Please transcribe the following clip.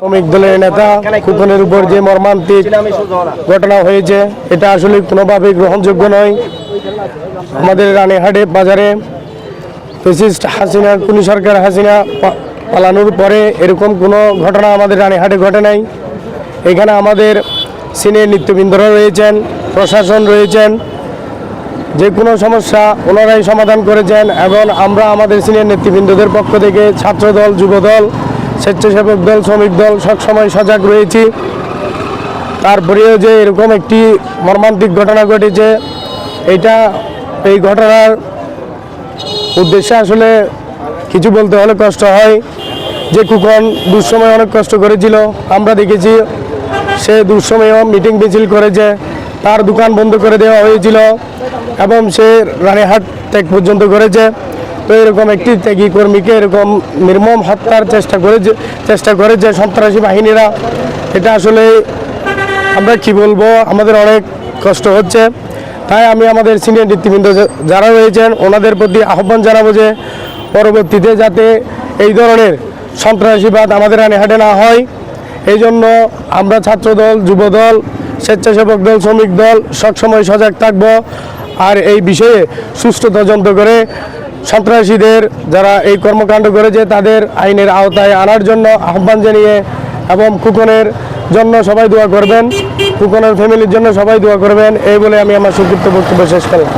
শ্রমিক দলের নেতা খুকনের উপর যে মর্মান্তিক ঘটনা হয়েছে এটা আসলে কোনোভাবেই গ্রহণযোগ্য নয়। আমাদের রানীহাটে বাজারে ফ্যাসিস্ট হাসিনা খুনি সরকার হাসিনা পালানোর পরে এরকম কোনো ঘটনা আমাদের রানীহাটে ঘটে নাই। এখানে আমাদের সিনিয়র নেতৃবৃন্দরা রয়েছেন, প্রশাসন রয়েছেন, যে কোনো সমস্যা ওনারাই সমাধান করেছেন এবং আমরা আমাদের সিনিয়র নেতৃবৃন্দদের পক্ষ থেকে ছাত্রদল, যুবদল, স্বেচ্ছাসেবক দল, শ্রমিক দল সবসময় সজাগ রয়েছি। তারপরেও যে এরকম একটি মর্মান্তিক ঘটনা ঘটেছে, এই ঘটনার উদ্দেশ্যে আসলে কিছু বলতে হলে কষ্ট হয়। যে কুকন দুঃসময় অনেক কষ্ট করেছিল, আমরা দেখেছি সে দুঃসময়েও মিটিং মিছিল করেছে, তার দোকান বন্ধ করে দেওয়া হয়েছিল এবং সে রানীহাট ত্যাগ পর্যন্ত করেছে। তো এরকম একটি ত্যাগী কর্মীকে এরকম নির্মম হত্যার চেষ্টা করেছে সন্ত্রাসী বাহিনীরা। এটা আসলে আমরা কি বলবো, আমাদের অনেক কষ্ট হচ্ছে। তাই আমি আমাদের সিনিয়র নেতৃবৃন্দ যারা রয়েছেন ওনাদের প্রতি আহ্বান জানাবো যে পরবর্তীতে যাতে এই ধরনের সন্ত্রাসীবাদ আমাদের রানীহাটে না হয়। এই জন্য আমরা ছাত্রদল, যুবদল, স্বেচ্ছাসেবক দল, শ্রমিক দল সবসময় সজাগ থাকব। আর এই বিষয়ে সুষ্ঠু তদন্ত করে সন্ত্রাসীদের যারা এই কর্মকাণ্ড করেছে তাদের আইনের আওতায় আনার জন্য আহ্বান জানিয়ে এবং খুকনের জন্য সবাই দোয়া করবেন, খুকনের ফ্যামিলির জন্য সবাই দোয়া করবেন, এই বলে আমি আমার সংক্ষিপ্ত বক্তব্য শেষ করলাম।